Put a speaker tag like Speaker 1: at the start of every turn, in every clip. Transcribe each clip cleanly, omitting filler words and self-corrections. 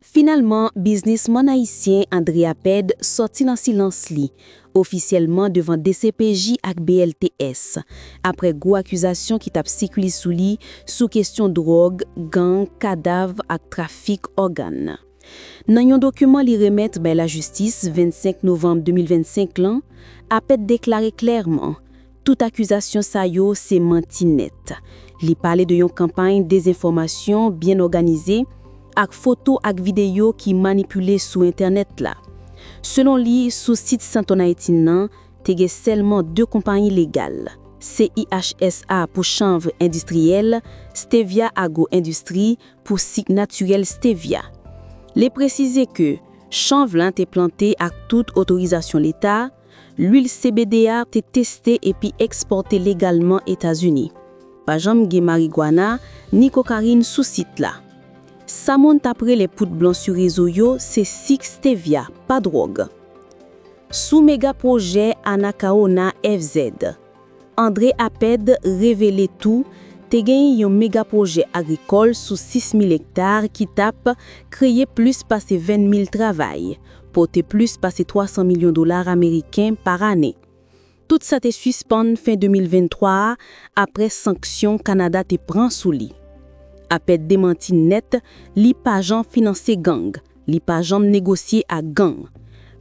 Speaker 1: Finalement, businessman haïtien André Aped sorti dans silence li, officiellement devant DCPJ ak BLTS, après gros accusation qui t'a circulé sous li sous question drogue, gang, cadavre ak trafic organe. Dans un document li remet la justice 25 novembre 2025 lan, Aped déclaré clairement toute accusation sa yo c'est menti net. Li parle de yon campagne désinformation bien organisée ak photo ak vidéo qui manipulé sur internet là. Selon lui, sous site Santon Haïti nan, te gen seulement deux compagnies légales. CIHSA pour chanvre industriel, Stevia Agro Industrie pour cycle naturel Stevia. Les préciser que chanvre lan te planté ak toute autorisation l'État, l'huile CBDA te testé et puis exporté légalement États-Unis. Pas jam gen marijuana ni cocaïne sous site là. Sa monte après les poudres blancs sur réseau yo, c'est Six Stevia, pas drogue. Sous méga projet Anacaona FZ, André Aped révélé tout, te gen yon méga projet agricole sous 6000 hectares qui tape créer plus passé 20 000 travail, porter plus passé 300 millions de dollars américains par année. Tout ça te suspend fin 2023 après sanction Canada te prend sous li. Aped démenti net, li pa jan financé gang, li pa jan négocié à gang.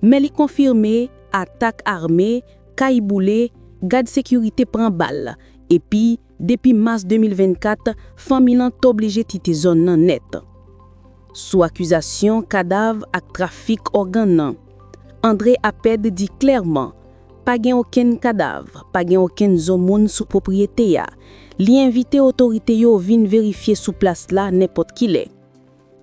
Speaker 1: Mais li confirmé attaque armée, kaiboulé, garde sécurité prend balle. Et puis, depuis mars 2024, famille nan obligé tite zone nan net. Sous accusation cadavre ak trafic organ nan, André Aped dit clairement pas gen aucun cadavre, pas gen aucun zone sous propriété ya. Li invité autorité yo vin vérifier sous place là n'importe qui l'est.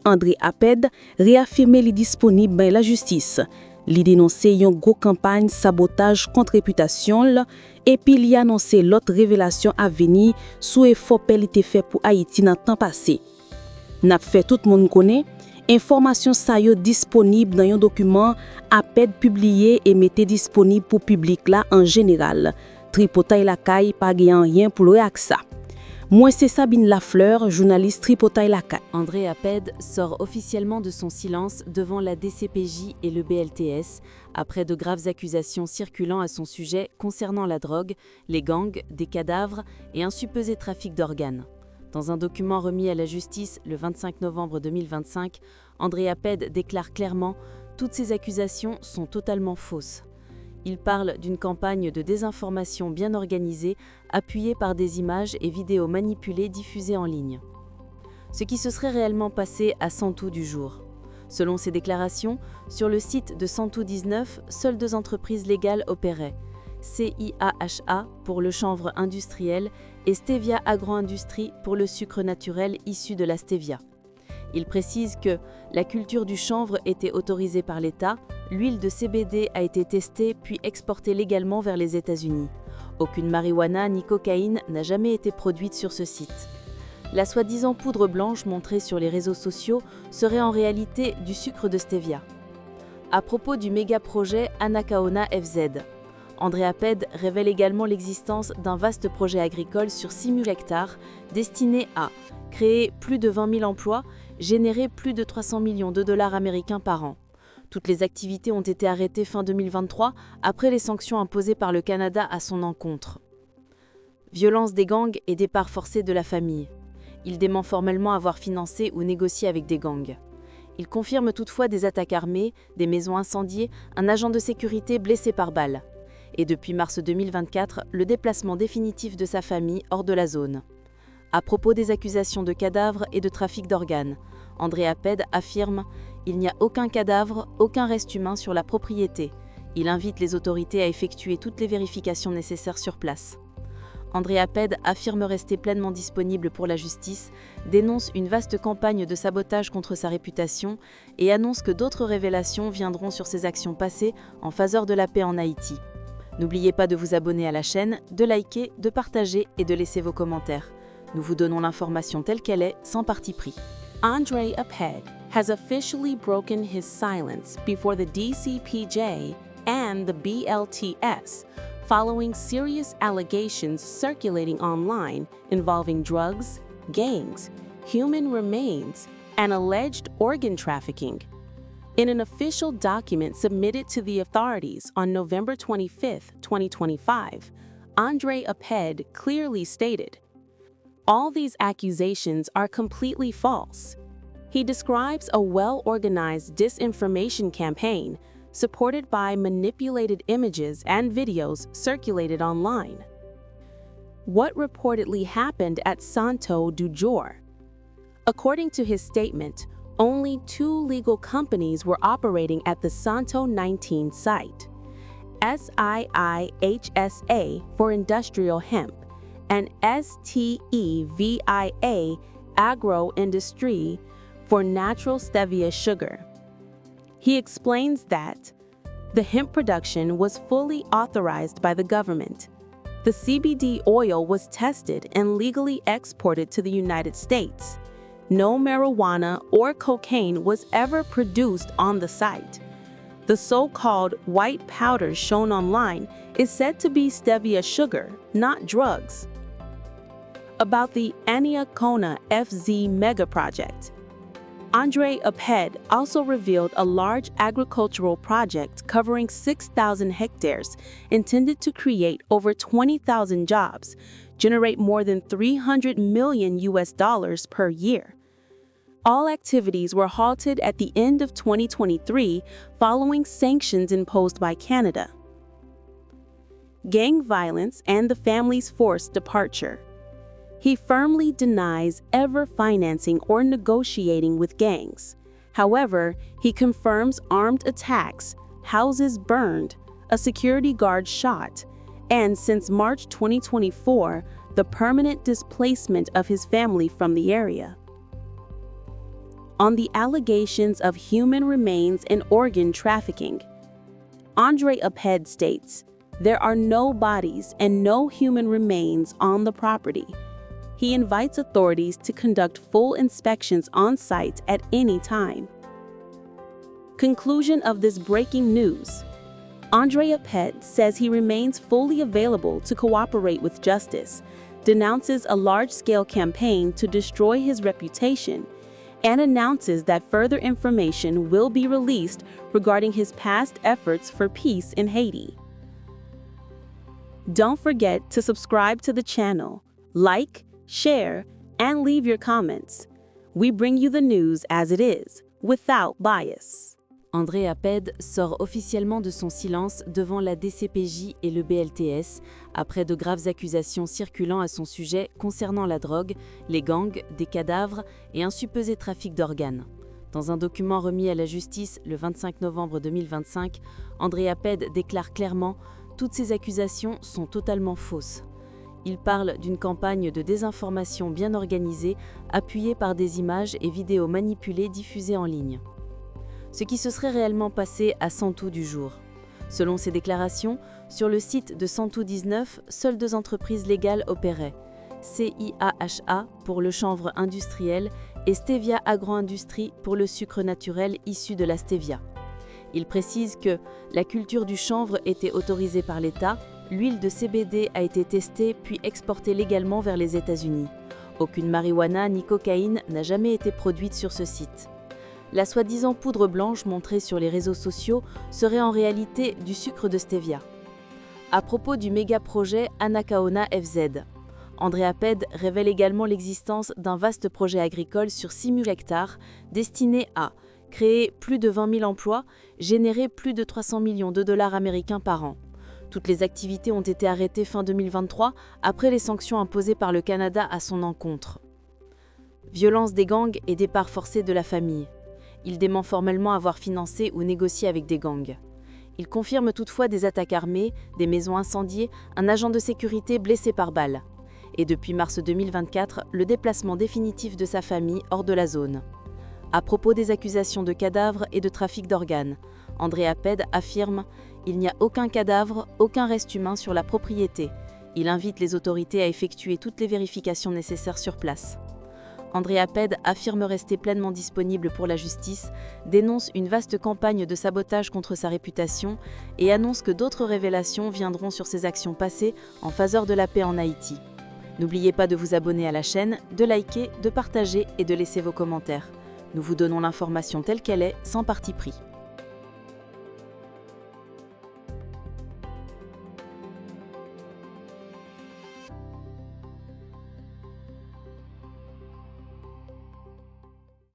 Speaker 1: André Aped réaffirmé li disponible ben la justice. Li dénoncé yon gros campagne sabotage contre réputation et puis li annoncé l'autre révélation à venir sous effort pel été fait pour Haïti dans temps passé. N'a fait tout le monde connaît information sa yo disponible dans yon document Aped publié et metté disponible pour public là en général. Tripotay Lakay pas gagnant rien pour le ak ça. Moi c'est Sabine Lafleur, journaliste Tripotay Lakay.
Speaker 2: André Aped sort officiellement de son silence devant la DCPJ et le BLTS après de graves accusations circulant à son sujet concernant la drogue, les gangs, des cadavres et un supposé trafic d'organes. Dans un document remis à la justice le 25 novembre 2025, André Aped déclare clairement « Toutes ces accusations sont totalement fausses ». Il parle d'une campagne de désinformation bien organisée, appuyée par des images et vidéos manipulées diffusées en ligne. Ce qui se serait réellement passé à Santou du jour. Selon ses déclarations, sur le site de Santou 19, seules deux entreprises légales opéraient, CIHSA pour le chanvre industriel et Stevia Agro Industrie pour le sucre naturel issu de la stevia. Il précise que la culture du chanvre était autorisée par l'État, l'huile de CBD a été testée puis exportée légalement vers les États-Unis. Aucune marijuana ni cocaïne n'a jamais été produite sur ce site. La soi-disant poudre blanche montrée sur les réseaux sociaux serait en réalité du sucre de stevia. À propos du méga projet Anacaona FZ, André Aped révèle également l'existence d'un vaste projet agricole sur 6000 hectares destiné à créer plus de 20 000 emplois, générer plus de 300 millions de dollars américains par an. Toutes les activités ont été arrêtées fin 2023 après les sanctions imposées par le Canada à son encontre. Violence des gangs et départ forcé de la famille. Il dément formellement avoir financé ou négocié avec des gangs. Il confirme toutefois des attaques armées, des maisons incendiées, un agent de sécurité blessé par balle. Et depuis mars 2024, le déplacement définitif de sa famille hors de la zone. À propos des accusations de cadavres et de trafic d'organes, André Aped affirme « Il n'y a aucun cadavre, aucun reste humain sur la propriété ». Il invite les autorités à effectuer toutes les vérifications nécessaires sur place. André Aped affirme rester pleinement disponible pour la justice, dénonce une vaste campagne de sabotage contre sa réputation et annonce que d'autres révélations viendront sur ses actions passées en faveur de la paix en Haïti. N'oubliez pas de vous abonner à la chaîne, de liker, de partager et de laisser vos commentaires. Nous vous donnons l'information telle qu'elle est, sans parti pris.
Speaker 3: André Aped has officially broken his silence before the DCPJ and the BLTS following serious allegations circulating online involving drugs, gangs, human remains, and alleged organ trafficking. In an official document submitted to the authorities on November 25, 2025, Andre Aped clearly stated, "All these accusations are completely false." He describes a well-organized disinformation campaign supported by manipulated images and videos circulated online. What reportedly happened at Santo do Jor? According to his statement, only 2 legal companies were operating at the Santo 19 site: SIIHSA for industrial hemp and STEVIA Agro-Industrie for natural stevia sugar. He explains that the hemp production was fully authorized by the government. The CBD oil was tested and legally exported to the United States. No marijuana or cocaine was ever produced on the site. The so-called white powder shown online is said to be stevia sugar, not drugs. About the Aniacona FZ mega project, Andre Aped also revealed a large agricultural project covering 6,000 hectares intended to create over 20,000 jobs, generate more than $300 million per year. All activities were halted at the end of 2023 following sanctions imposed by Canada. Gang violence and the family's forced departure. He firmly denies ever financing or negotiating with gangs. However, he confirms armed attacks, houses burned, a security guard shot, and since March 2024, the permanent displacement of his family from the area. On the allegations of human remains and organ trafficking, Andre Aped states, "There are no bodies and no human remains on the property." He invites authorities to conduct full inspections on site at any time. Conclusion of this breaking news. Andre Aped says he remains fully available to cooperate with justice, denounces a large-scale campaign to destroy his reputation, and announces that further information will be released regarding his past efforts for peace in Haiti. Don't forget to subscribe to the channel, like, share, and leave your comments. We bring you the news as it is, without bias.
Speaker 2: Andre Aped sort officiellement de son silence devant la DCPJ et le BLTS après de graves accusations circulant à son sujet concernant la drogue, les gangs, des cadavres et un supposé trafic d'organes. Dans un document remis à la justice le 25 novembre 2025, Andre Aped déclare clairement « Toutes ces accusations sont totalement fausses ». Il parle d'une campagne de désinformation bien organisée, appuyée par des images et vidéos manipulées diffusées en ligne. Ce qui se serait réellement passé à Santo du Jor. Selon ses déclarations, sur le site de Santo 19, seules 2 entreprises légales opéraient, CIAHA pour le chanvre industriel et Stevia Agro-Industrie pour le sucre naturel issu de la stevia. Il précise que la culture du chanvre était autorisée par l'État, l'huile de CBD a été testée puis exportée légalement vers les États-Unis. Aucune marijuana ni cocaïne n'a jamais été produite sur ce site. La soi-disant poudre blanche montrée sur les réseaux sociaux serait en réalité du sucre de stevia. À propos du méga-projet Anacaona FZ, Andre Aped révèle également l'existence d'un vaste projet agricole sur 6 000 hectares destiné à créer plus de 20 000 emplois, générer plus de 300 millions de dollars américains par an. Toutes les activités ont été arrêtées fin 2023 après les sanctions imposées par le Canada à son encontre. Violence des gangs et départ forcé de la famille. Il dément formellement avoir financé ou négocié avec des gangs. Il confirme toutefois des attaques armées, des maisons incendiées, un agent de sécurité blessé par balle. Et depuis mars 2024, le déplacement définitif de sa famille hors de la zone. À propos des accusations de cadavres et de trafic d'organes, Andre Aped affirme « Il n'y a aucun cadavre, aucun reste humain sur la propriété ». Il invite les autorités à effectuer toutes les vérifications nécessaires sur place. Andre Aped affirme rester pleinement disponible pour la justice, dénonce une vaste campagne de sabotage contre sa réputation et annonce que d'autres révélations viendront sur ses actions passées en faveur de la paix en Haïti. N'oubliez pas de vous abonner à la chaîne, de liker, de partager et de laisser vos commentaires. Nous vous donnons l'information telle qu'elle est, sans parti pris.